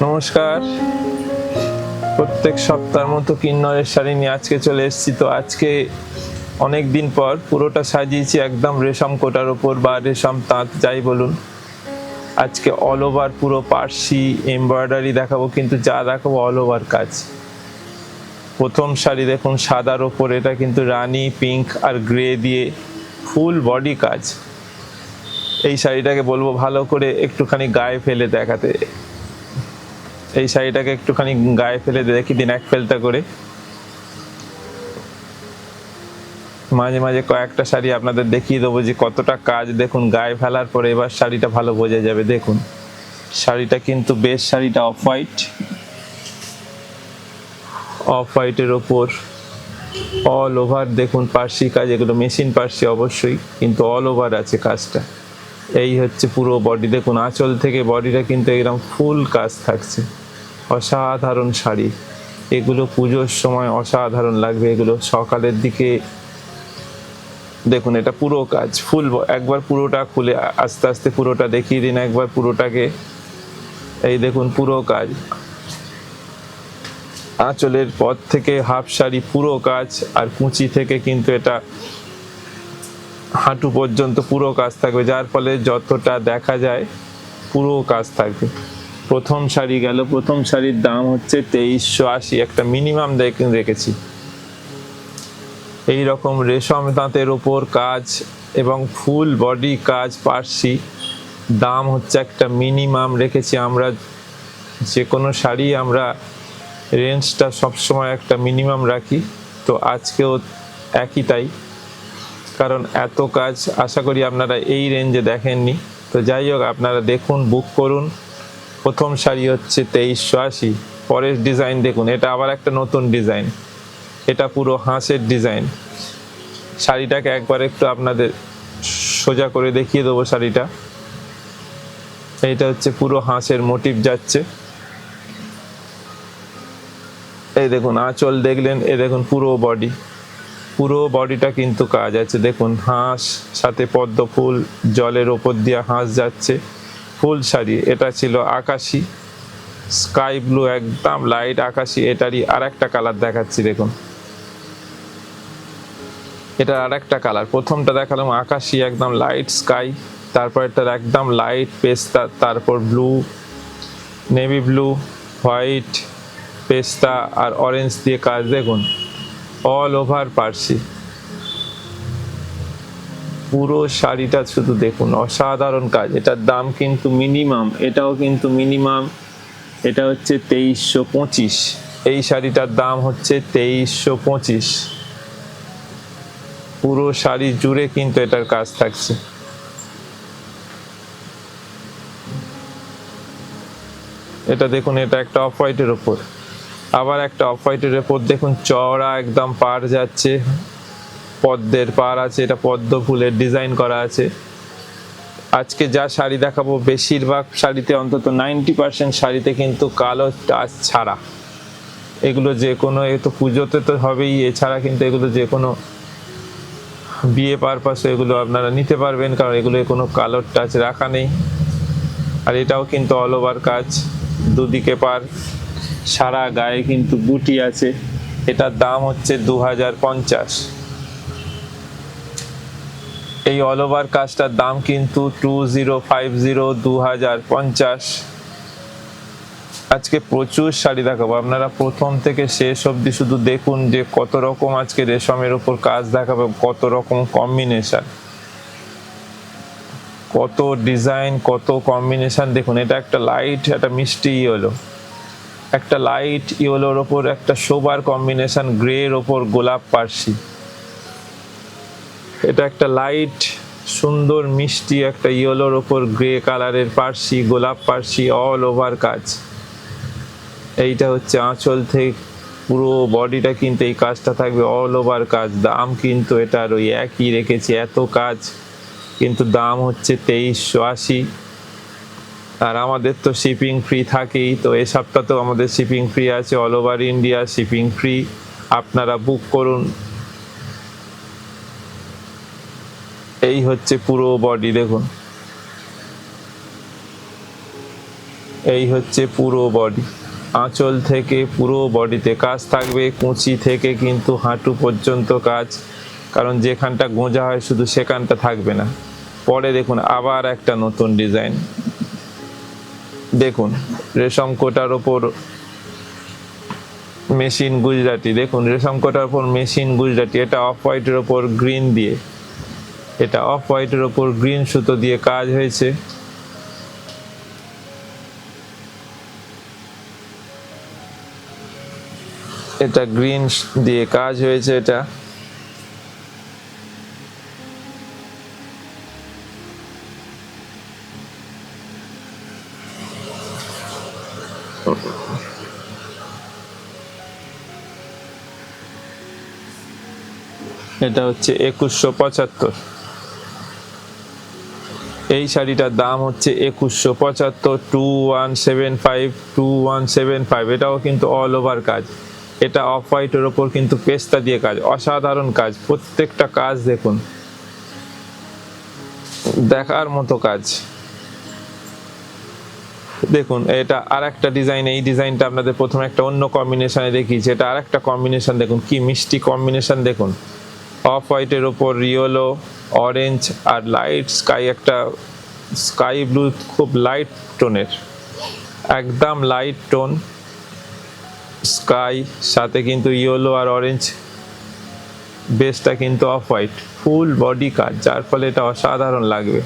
নমস্কার। প্রত্যেক সপ্তাহের মতো কিন্নরের শাড়ি নিয়ে আজকে চলে এসেছি। তো আজকে অনেক দিন পর পুরোটা সাজিয়েছি একদম রেশম কোটার ওপর বা রেশম তাঁত যাই বলুন। আজকে অল ওভার পুরো পার্সি এমব্রয়ডারি দেখাবো, কিন্তু যা দেখাবো অল ওভার কাজ। প্রথম শাড়ি দেখুন সাদার ওপর, এটা কিন্তু রানী পিঙ্ক আর গ্রে দিয়ে ফুল বডি কাজ। এই শাড়িটাকে বলবো ভালো করে একটুখানি গায়ে ফেলে দেখাতে। এই শাড়িটাকে একটুখানি গায়ে ফেলে দেখি দিন এক ফেলটা করে। মাঝে মাঝে কয়েকটা শাড়ি আপনাদের দেখিয়ে দেবো যে কতটা কাজ। দেখুন গায়ে ফেলার পরে এবার শাড়িটা ভালো বোঝা যাবে। দেখুন শাড়িটা কিন্তু বেশ, শাড়িটা অফ হোয়াইটের ওপর অল ওভার দেখুন পার্সি কাজ। এগুলো মেশিন পার্সি অবশ্যই, কিন্তু অল ওভার আছে কাজটা। এই হচ্ছে পুরো বডি, দেখুন আঁচল থেকে বডিটা কিন্তু এরকম ফুল কাজ থাকছে। অসাধারণ শাড়ি এগুলো, পুজোর সময় অসাধারণ লাগবে এগুলো। সকালের দিকে দেখুন এটা পুরো কাজ ফুল। একবার পুরোটা খুলে আস্তে আস্তে পুরোটা দেখিয়ে দিন একবার পুরোটাকে। এই দেখুন পুরো কাজ, আঁচলের পর থেকে হাফ শাড়ি পুরো কাজ, আর কুঁচি থেকে কিন্তু এটা হাঁটু পর্যন্ত পুরো কাজ থাকবে, যার ফলে যতটা দেখা যায় পুরো কাজ থাকবে। প্রথম শাড়ি গেল, প্রথম শাড়ির দাম হচ্ছে 2380, একটা মিনিমাম রেখেছি। এই রকম রেশম তাঁতের ওপর কাজ এবং ফুল বডি কাজ পার্সি, দাম হচ্ছে একটা মিনিমাম রেখেছি আমরা। যে কোনো শাড়ি আমরা রেঞ্জটা সবসময় একটা মিনিমাম রাখি, তো আজকেও একই তাই। কারণ এত কাজ আশা করি আপনারা এই রেঞ্জে দেখেননি। তো যাই হোক, আপনারা দেখুন, বুক করুন। প্রথম শাড়ি হচ্ছে 2380। পরের ডিজাইন দেখুন, এটা আবার একটা নতুন ডিজাইন, এটা পুরো হাঁসের ডিজাইন। শাড়িটাকে একবার একটু আপনাদের সোজা করে দেখিয়ে দেবো শাড়িটা। এইটা হচ্ছে পুরো হাঁসের মোটিভ যাচ্ছে। এই দেখুন আঁচল দেখলেন, এ দেখুন পুরো বডিটা কিন্তু কাজ আছে। দেখুন হাঁস সাথে পদ্ম ফুল, জলের ওপর দিয়ে হাঁস যাচ্ছে। ফুল শাড়ি, এটা ছিল আকাশি স্কাই ব্লু, একদম লাইট আকাশি। এটারই আর একটা কালার দেখাচ্ছি, দেখুন এটা আর একটা কালার। প্রথমটা দেখালাম আকাশি একদম লাইট স্কাই, তারপর এটা একদম লাইট পেস্তা, তারপর ব্লু, নেভি ব্লু, হোয়াইট, পেস্তা আর অরেঞ্জ দিয়ে কাজ। দেখুন অল ওভার পার্সি পুরো শাড়িটা, শুধু দেখুন অসাধারণ কাজ। এটার দাম কিন্তু মিনিমাম, এটাও কিন্তু মিনিমাম। এটা হচ্ছে 2325। এই শাড়িটার দাম হচ্ছে 2325। পুরো শাড়ি জুড়ে কিন্তু এটার কাজ থাকছে। এটা দেখুন, এটা একটা অফ হোয়াইটের ওপর, আবার একটা অফ হোয়াইটের ওপর দেখুন চওড়া একদম পাড় যাচ্ছে, পদ্মের পাড় আছে, এটা পদ্ম ফুলের ডিজাইন করা আছে। আজকে যা শাড়ি দেখাবো বেশিরভাগ শাড়িতে, অন্তত 90% শাড়িতে কিন্তু কালো টাচ ছাড়া। এগুলো যে কোনো, এ তো পুজোতে তো হবেই, এছাড়া কিন্তু এগুলো যে কোনো বিয়ে পারপাসে এগুলো আপনারা নিতে পারবেন, কারণ এগুলো কোনো কালোর টাচ রাখা নেই। আর এটাও কিন্তু অল ওভার কাজ, দুদিকে পার, সারা গায়ে কিন্তু বুটি আছে। এটার দাম হচ্ছে 2050। এই অল ওভার কাজটার দাম কিন্তু 2050। আজকে প্রচুর শাড়ি দেখাবো, আপনারা প্রথম থেকে শেষ অবধি শুধু দেখুন যে কত রকম আজকে রেশমের উপর কাজ দেখাবো, কত রকম কম্বিনেশন, কত ডিজাইন, কত কম্বিনেশন। দেখুন এটা একটা লাইট, একটা মিষ্টি ইয়েলো, একটা লাইট ইয়েলোর ওপর একটা সোবার কম্বিনেশন, গ্রের ওপর গোলাপ পার্সি। এটা একটা লাইট সুন্দর মিষ্টি একটা ইয়েলোর ওপর গ্রে কালারের পার্সি, গোলাপ পার্সি, অল ওভার কাজ। এইটা হচ্ছে আঁচল থেকে পুরো বডিটা কিন্তু এই কাজটা থাকবে, অল ওভার কাজ। দাম কিন্তু এটার ওই একই রেখেছি, এত কাজ কিন্তু দাম হচ্ছে 2380। আর আমাদের তো শিপিং ফ্রি থাকেই, তো এই সপ্তাহতেও আমাদের শিপিং ফ্রি আছে, all over India shipping free. আপনারা বুক করুন। এই হচ্ছে পুরো বডি, দেখুন এই হচ্ছে পুরো বডি, আঁচল থেকে পুরো বডিতে কাজ থাকবে, কুঁচি থেকে কিন্তু হাঁটু পর্যন্ত কাজ, কারণ যেখানটা গোঁজা হয় শুধু সেখানটা থাকবে না। পরে দেখুন আবার একটা নতুন ডিজাইন, দেখুন রেশম কোটার ওপর মেশিন গুজরাটি, দেখুন রেশম কোটার ওপর মেশিন গুজরাটি, এটা অফ হোয়াইটের ওপর গ্রিন দিয়ে, এটা অফ হোয়াইটের ওপর গ্রিন সুতো দিয়ে কাজ হয়েছে। এটা গ্রিন দিয়ে কাজ হয়েছে, এটা এটা হচ্ছে 2175। এই শাড়িটার দাম হচ্ছে 2175, 2175। এটাও কিন্তু অল ওভার কাজ, এটা অফ হোয়াইটের ওপর কিন্তু পেস্তা দিয়ে কাজ, অসাধারণ কাজ, প্রত্যেকটা কাজ দেখুন, দেখার মতো কাজ। দেখুন এটা আর একটা ডিজাইন, এই ডিজাইনটা আপনাদের প্রথমে একটা অন্য কম্বিনেশনে দেখিয়েছি, এটা আর একটা কম্বিনেশন, দেখুন কি মিষ্টি কম্বিনেশন, দেখুন অফ হোয়াইটের ওপর ইয়েলো, অরেঞ্জ আর লাইট স্কাই, একটা স্কাই ব্লু, খুব লাইট টোনের, একদম লাইট টোন স্কাই, সাথে কিন্তু ইয়েলো আর অরেঞ্জ, বেসটা কিন্তু অফ হোয়াইট, ফুল বডি কাজ, যার ফলে এটা অসাধারণ লাগবে।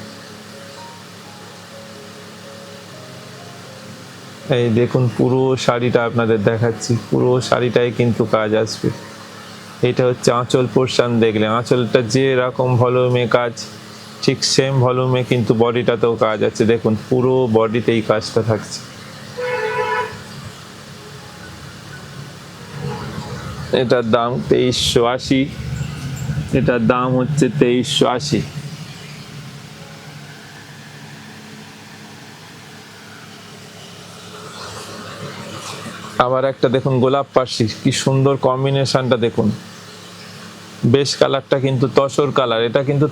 এই দেখুন পুরো শাড়িটা আপনাদের দেখাচ্ছি, পুরো শাড়িটাই কিন্তু কাজ আসবে। এটা হচ্ছে আঁচল পোর্শন, দেখলে আঁচলটা যে রকম ভলিউমে কাজ, ঠিক সেম ভলিউমে কিন্তু বডিটাতেও কাজ আছে, দেখুন পুরো বডিতেই কাজটা থাকছে। এটার দাম 2380, এটার দাম হচ্ছে 2380। আবার একটা দেখুন গোলাপ পার্সি, কি সুন্দর কম্বিনেশনটা দেখুন, বেশ কালারটা কিন্তু তসর কালার, এটা কিন্তু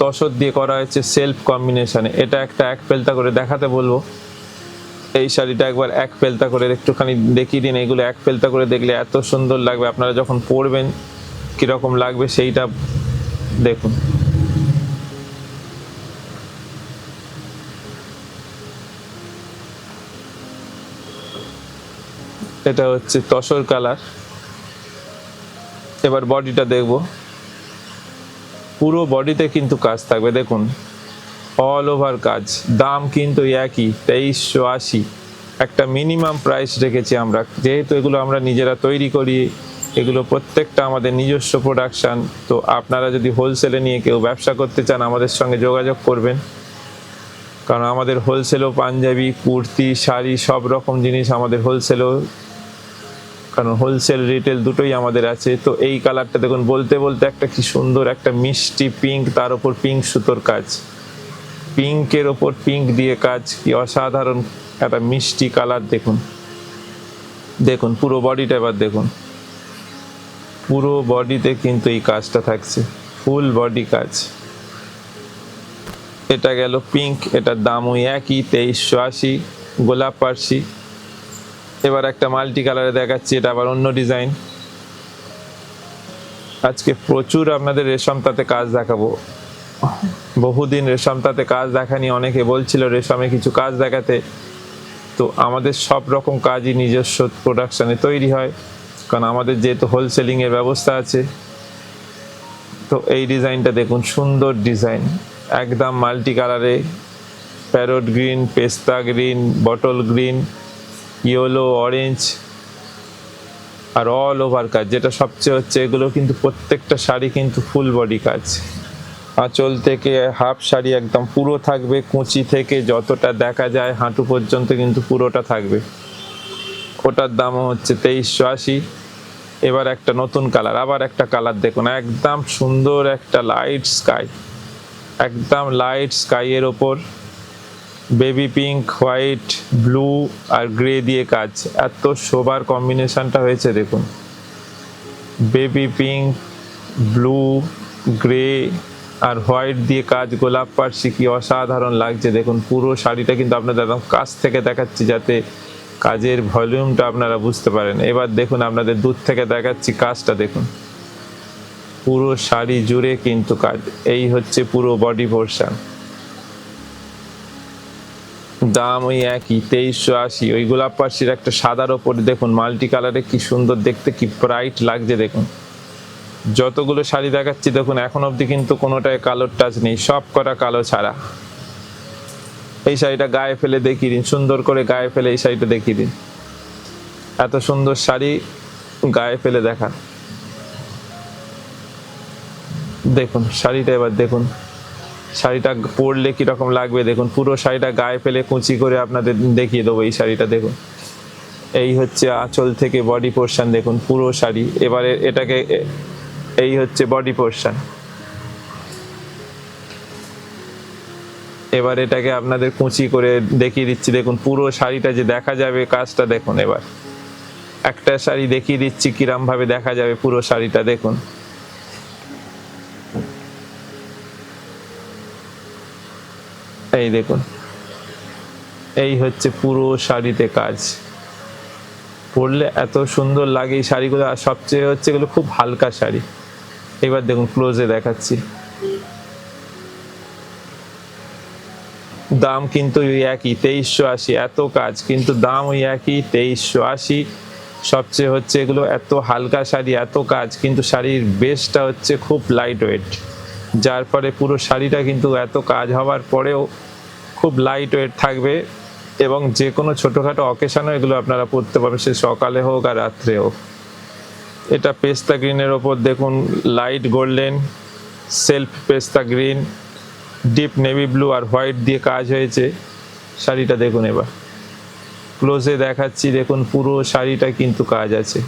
তসর দিয়ে করা হয়েছে সেলফ কম্বিনেশনে। এটা একটা এক পেলতা করে দেখাতে বলবো, এই শাড়িটা একবার এক পেলতা করে একটুখানি দেখিয়ে দিন, এগুলো এক পেলতা করে দেখলে এত সুন্দর লাগবে, আপনারা যখন পরবেন কিরকম লাগবে সেইটা দেখুন। এটা হচ্ছে তসর কালার। এবার বডিটা দেখব, পুরো বডিতে কিন্তু কাজ থাকবে, দেখুন অল ওভার কাজ, দাম কিন্তু একই 2380। একটা মিনিমাম প্রাইস রেখেছি আমরা, যেহেতু এগুলো আমরা নিজেরা তৈরি করি, এগুলো প্রত্যেকটা আমাদের নিজস্ব প্রোডাকশান। তো আপনারা যদি হোলসেলে নিয়ে কেউ ব্যবসা করতে চান আমাদের সঙ্গে যোগাযোগ করবেন, কারণ আমাদের হোলসেলও পাঞ্জাবি, কুর্তি, শাড়ি সব রকম জিনিস আমাদের হোলসেলও, কারণ হোলসেল রিটেল দুটোই আমাদের আছে। তো এই কালারটা দেখুন, বলতে বলতে একটা কি সুন্দর একটা মিষ্টি পিঙ্ক, তার উপর পিঙ্ক সুতোর কাজ, পিঙ্কের ওপর পিঙ্ক দিয়ে কাজ, কি অসাধারণ একটা মিষ্টি কালার। দেখুন দেখুন পুরো বডিটা, এবার দেখুন পুরো বডিতে কিন্তু এই কাজটা থাকছে, ফুল বডি কাজ। এটা গেল পিঙ্ক, এটার দামও একই 2380, গোলাপ পার্সি। এবার একটা মাল্টি কালারে দেখাচ্ছি, এটা আবার অন্য ডিজাইন। আজকে প্রচুর আপনাদের রেশম তাঁতে কাজ দেখাবো, বহুদিন রেশম তাঁতে কাজ দেখানি, অনেকে বলছিল রেশমে কিছু কাজ দেখাতে। তো আমাদের সব রকম কাজই নিজস্ব প্রোডাকশানে তৈরি হয়, কারণ আমাদের যেহেতু হোলসেলিংয়ের ব্যবস্থা আছে। তো এই ডিজাইনটা দেখুন, সুন্দর ডিজাইন, একদম মাল্টি কালারে, প্যারট গ্রিন, পেস্তা green, bottle green, yellow, orange আর অল ওভার কাজ। যেটা সবচেয়ে হচ্ছে, এগুলো কিন্তু প্রত্যেকটা শাড়ি কিন্তু ফুল বডি কাজ, আঁচল থেকে হাফ শাড়ি একদম পুরো থাকবে, কুঁচি থেকে যতটা দেখা যায় হাঁটু পর্যন্ত কিন্তু পুরোটা থাকবে। ওটার দামও হচ্ছে 2380। এবার একটা নতুন কালার, আবার একটা কালার দেখুন, একদম সুন্দর একটা লাইট স্কাই, একদম লাইট স্কাইয়ের ওপর বেবি পিঙ্ক, হোয়াইট, ব্লু আর গ্রে দিয়ে কাজ, এত শোবার কম্বিনেশনটা হয়েছে দেখুন, বেবি পিঙ্ক, ব্লু, গ্রে আর হোয়াইট দিয়ে কাজ, গোলাপ পাড়শি, কি অসাধারণ লাগছে দেখুন। পুরো শাড়িটা কিন্তু আপনাদের একদম কাছ থেকে দেখাচ্ছি যাতে কাজের ভলিউমটা আপনারা বুঝতে পারেন। এবার দেখুন আপনাদের দূর থেকে দেখাচ্ছি কাজটা দেখুন, পুরো শাড়ি জুড়ে কিন্তু কাজ। এই হচ্ছে পুরো বডি পোর্শন। দাম ওই একই 2380। ওই গোলাপ পাড়শির একটা সাদার ওপরে দেখুন মাল্টি কালারে কি সুন্দর দেখতে, কি ব্রাইট লাগছে দেখুন। যতগুলো শাড়ি দেখাচ্ছি দেখুন এখন অবধি কিন্তু কোনোটায় কালোর টাচ নেই, সব কটা কালো ছাড়া। এই শাড়িটা গায়ে ফেলে দেখিয়ে দিন, সুন্দর করে গায়ে ফেলে এই শাড়িটা দেখিয়ে দিন। এত সুন্দর শাড়ি গায়ে ফেলে দেখা দেখুন শাড়িটা। এবার দেখুন শাড়িটা পরলে কিরকম লাগবে দেখুন। পুরো শাড়িটা গায়ে ফেলে কুচি করে আপনাদের দেখিয়ে দেবো এই শাড়িটা দেখুন। এই হচ্ছে আঁচল থেকে বডি পোর্শন দেখুন পুরো শাড়ি। এবারে এটাকে, এই হচ্ছে বডি পোর্শন। এবার এটাকে আপনাদের কুচি করে দেখিয়ে দিচ্ছি দেখুন পুরো শাড়িটা যে দেখা যাবে কাজটা দেখুন। এবার একটা শাড়ি দেখিয়ে দিচ্ছি কিরম ভাবে দেখা যাবে পুরো শাড়িটা দেখুন। এই দেখুন, এই হচ্ছে পুরো শাড়িতে কাজ। পরলে এত সুন্দর লাগে এই শাড়িগুলো। আর সবচেয়ে হচ্ছে এগুলো খুব হালকা শাড়ি। এবার দেখুন ক্লোজে দেখাচ্ছি। দাম কিন্তু ওই একই 2380। এত কাজ কিন্তু দাম ওই একই 2380। সবচেয়ে হচ্ছে এগুলো এত হালকা শাড়ি, এত কাজ, কিন্তু শাড়ির বেসটা হচ্ছে খুব লাইট ওয়েট, যার ফলে পুরো শাড়িটা কিন্তু এত কাজ হওয়ার পরেও খুব লাইট ওয়েট থাকবে। এবং যে কোনো ছোটোখাটো অকেশনও এগুলো আপনারা পরতে পারবেন, সে সকালে হোক আর রাত্রে হোক। এটা পেস্তা গ্রিনের ওপর দেখুন লাইট গোল্ডেন, সেলফ পেস্তা গ্রিন, ডিপ নেভি ব্লু আর হোয়াইট দিয়ে কাজ হয়েছে শাড়িটা দেখুন। এবার ক্লোজে দেখাচ্ছি দেখুন পুরো শাড়িটা কিন্তু কাজ আছে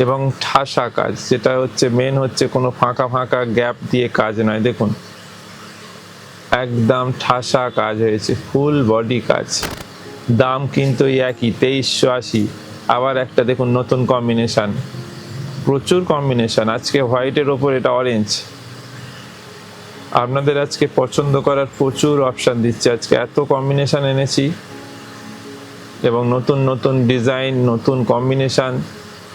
এবং ঠাসা কাজ, যেটা হচ্ছে মেন হচ্ছে কোনো ফাঁকা ফাঁকা গ্যাপ দিয়ে কাজ নয়। দেখুন একদম ঠাসা কাজ হয়েছে, ফুল বডি কাজ। দাম কিন্তু একই 2380। আবার একটা দেখুন নতুন কম্বিনেশন, প্রচুর কম্বিনেশন। আজকে হোয়াইটের ওপর এটা অরেঞ্জ। আপনাদের আজকে পছন্দ করার প্রচুর অপশান দিচ্ছে, আজকে এত কম্বিনেশন এনেছি এবং নতুন নতুন ডিজাইন, নতুন কম্বিনেশন।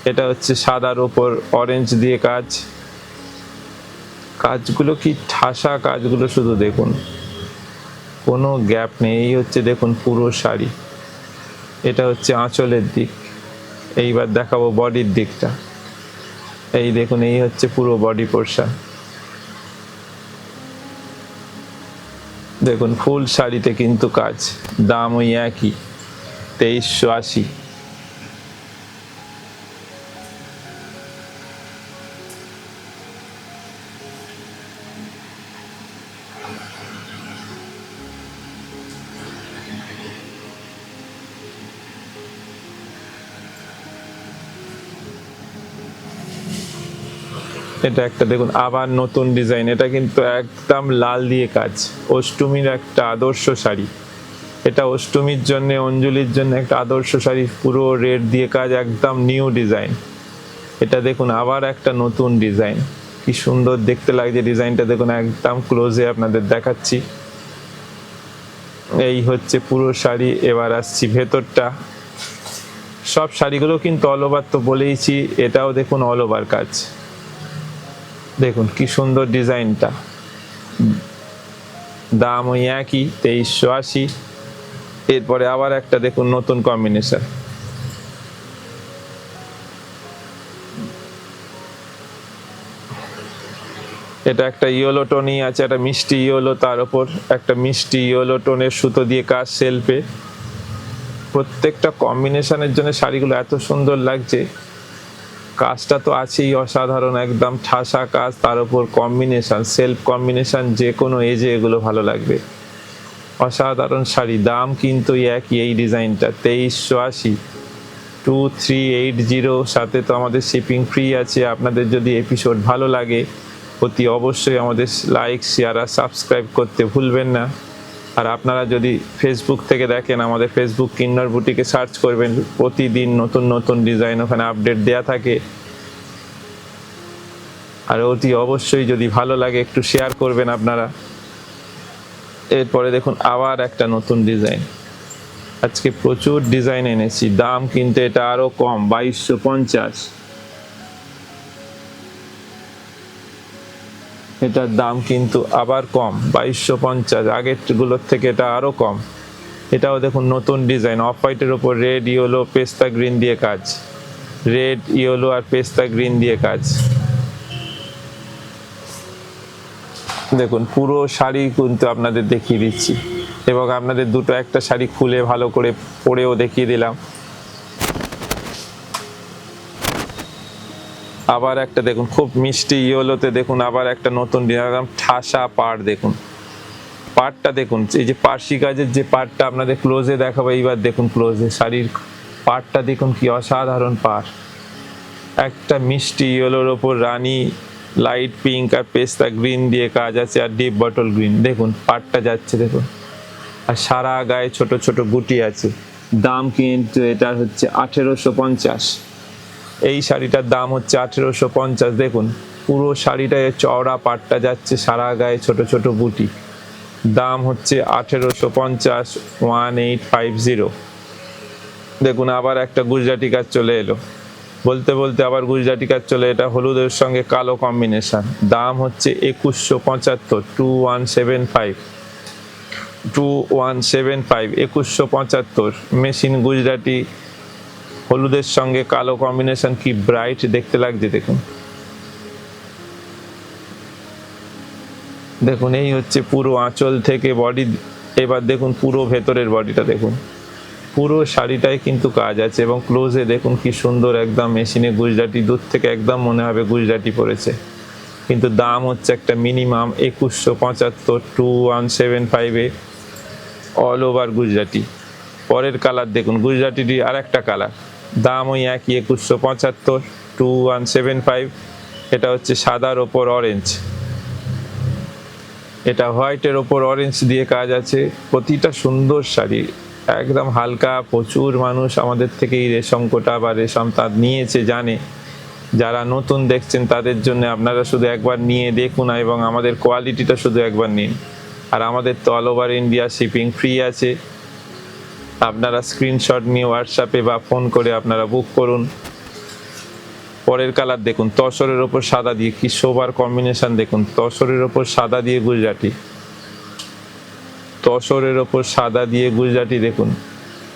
এটা হচ্ছে সাদার ওপর অরেঞ্জ দিয়ে কাজ। কাজগুলো কি ঠাসা কাজগুলো, শুধু দেখুন কোনো গ্যাপ নেই। এই হচ্ছে দেখুন পুরো শাড়ি। এটা হচ্ছে আঁচলের দিক। এইবার দেখাবো বডির দিকটা। এই দেখুন এই হচ্ছে পুরো বডি পোর্শন। দেখুন ফুল শাড়িতে কিন্তু কাজ। দাম ওই একই 2380। এটা একটা দেখুন আবার নতুন ডিজাইন। এটা কিন্তু একদম লাল দিয়ে কাজ, অষ্টমীর একটা আদর্শ শাড়ি। এটা অষ্টমীর জন্য, অঞ্জলির জন্য একটা আদর্শ শাড়ি। পুরো রেড দিয়ে কাজ, একদম নিউ ডিজাইন। এটা দেখুন আবার একটা নতুন ডিজাইন, কি সুন্দর দেখতে লাগছে ডিজাইনটা দেখুন। একদম ক্লোজে আপনাদের দেখাচ্ছি। এই হচ্ছে পুরো শাড়ি। এবার আসছি ভেতরটা। সব শাড়িগুলো কিন্তু অল ওভার তো বলেইছি, এটাও দেখুন অল ওভার কাজ। দেখুন কি সুন্দর ডিজাইনটা। দাম ওই একই 2380। এরপরে আবার একটা দেখুন নতুন কম্বিনেশন। এটা একটা ইয়েলো টোনই আছে, একটা মিষ্টি ইয়েলো, তার উপর একটা মিষ্টি ইয়েলো টোনের সুতো দিয়ে কাজ সেলফে। প্রত্যেকটা কম্বিনেশনের জন্য শাড়িগুলো এত সুন্দর লাগছে। কাজটা তো আছেই অসাধারণ, একদম ঠাসা কাজ, তার উপর কম্বিনেশন, সেলফ কম্বিনেশন, যে কোনো এজে এগুলো ভালো লাগবে। অসাধারণ শাড়ি। দাম কিন্তু একই, এই ডিজাইনটা 2380, 2380। সাথে তো আমাদের শিপিং ফ্রি আছে। আপনাদের যদি এপিসোড ভালো লাগে অতি অবশ্যই আমাদের লাইক, শেয়ার আর সাবস্ক্রাইব করতে ভুলবেন না। আর আপনারা যদি ফেসবুক থেকে দেখেন, আমাদের ফেসবুক কিন্নর বুটিকে সার্চ করবেন, প্রতিদিন নতুন নতুন ডিজাইন ওখানে আপডেট দেয়া থাকে। আর অতি অবশ্যই যদি ভালো লাগে একটু শেয়ার করবেন আপনারা। এরপরে দেখুন আবার একটা নতুন ডিজাইন, আজকে প্রচুর ডিজাইন এনেছি, দাম কিন্তু এটা আরো কম, 2250। এটার দাম কিন্তু আবার কম, 2250। আগের গুলোর থেকে এটা আরো কম। এটাও দেখুন নতুন ডিজাইন, অফ হোয়াইটের উপর রেড, ইয়েলো, পেস্তা গ্রিন দিয়ে কাজ, রেড, ইয়েলো আর পেস্তা গ্রিন দিয়ে কাজ। দেখুন পুরো শাড়ি কিন্তু আপনাদের দেখিয়ে দিচ্ছি, এবং আপনাদের দুটো একটা শাড়ি খুলে ভালো করে পরেও দেখিয়ে দিলাম। আবার একটা দেখুন খুব মিষ্টি ইয়েলোতে, দেখুন আবার একটা নতুন ডিজাইন, ঠাসা পাড়। দেখুন পাড়টা দেখুন, এই যে পার্সি কাজের যে পাড়টা আপনাদের ক্লোজে দেখাবো, এইবার দেখুন ক্লোজে শাড়ির পাড়টা দেখুন কি অসাধারণ পাড়। একটা মিষ্টি ইয়েলোর ওপর রানী, লাইট পিঙ্ক আর পেস্তা গ্রিন দিয়ে কাজ আছে, আর ডিপ বটল গ্রিন। দেখুন পাড়টা যাচ্ছে দেখুন, আর সারা গায়ে ছোট ছোট গুটি আছে। দাম কিন্তু এটার হচ্ছে 1850। এই শাড়িটার দাম হচ্ছে 1850। দেখুন পুরো শাড়িটায় চওড়া পাটটা যাচ্ছে, সারা গায়ে ছোট ছোট বুটি। দাম হচ্ছে 1850, 1850। দেখুন আবার একটা গুজরাটি কাজ চলে এলো, বলতে বলতে আবার গুজরাটি কাজ চলে। এটা হলুদের সঙ্গে কালো কম্বিনেশন, দাম হচ্ছে 2175, 2175, 2175। মেশিন গুজরাটি, হলুদের সঙ্গে কালো কম্বিনেশন, কি ব্রাইট দেখতে লাগছে দেখুন। দেখুন এই হচ্ছে পুরো আঁচল থেকে বডি। এবার দেখুন পুরো ভেতরের বডিটা দেখুন, পুরো শাড়িটায় কিন্তু কাজ আছে, এবং ক্লোজে দেখুন কি সুন্দর একদম মেশিনে গুজরাটি, দূর থেকে একদম মনে হবে গুজরাটি পরেছে। কিন্তু দাম হচ্ছে একটা মিনিমাম 2175, 2175-এ অল ওভার গুজরাটি। পরের কালার দেখুন গুজরাটিটি আর একটা কালার, দাম ওই একই 2175, 2175। এটা হচ্ছে সাদার ওপর অরেঞ্জ, এটা হোয়াইটের ওপর অরেঞ্জ দিয়ে কাজ আছে। প্রতিটা সুন্দর শাড়ি, একদম হালকা। প্রচুর মানুষ আমাদের থেকে এই রেশম কোটা বা রেশম তাঁত নিয়েছে, জানে। যারা নতুন দেখছেন তাদের জন্য আপনারা শুধু একবার নিয়ে দেখুন, এবং আমাদের কোয়ালিটিটা শুধু একবার নিন। আর আমাদের তো all over India shipping free আছে। আপনারা স্ক্রিনশট নিয়ে হোয়াটসঅ্যাপে বা ফোন করে আপনারা বুক করুন। পরের কালার দেখুন, তসরের ওপর সাদা দিয়ে, কি শোভার কম্বিনেশন দেখুন। তসরের ওপর সাদা দিয়ে গুজরাটি, তসরের ওপর সাদা দিয়ে গুজরাটি। দেখুন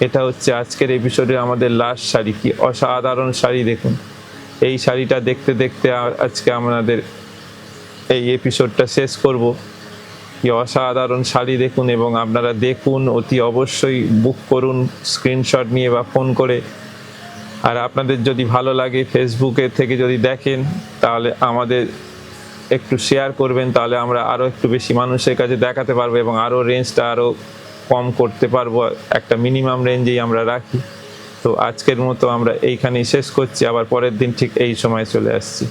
এটা হচ্ছে আজকের এপিসোডে আমাদের লাস্ট শাড়ি, কি অসাধারণ শাড়ি দেখুন। এই শাড়িটা দেখতে দেখতে আজকে আমাদের এই এপিসোডটা শেষ করব। কি অসাধারণ শাড়ি দেখুন, এবং আপনারা দেখুন, অতি অবশ্যই বুক করুন স্ক্রিনশট নিয়ে বা ফোন করে। আর আপনাদের যদি ভালো লাগে, ফেসবুকে থেকে যদি দেখেন, তাহলে আমাদের একটু শেয়ার করবেন, তাহলে আমরা আরও একটু বেশি মানুষের কাছে দেখাতে পারবো, এবং আরও রেঞ্জটা আরও কম করতে পারবো। একটা মিনিমাম রেঞ্জেই আমরা রাখি। তো আজকের মতো আমরা এইখানেই শেষ করছি, আবার পরের দিন ঠিক এই সময় চলে আসছি।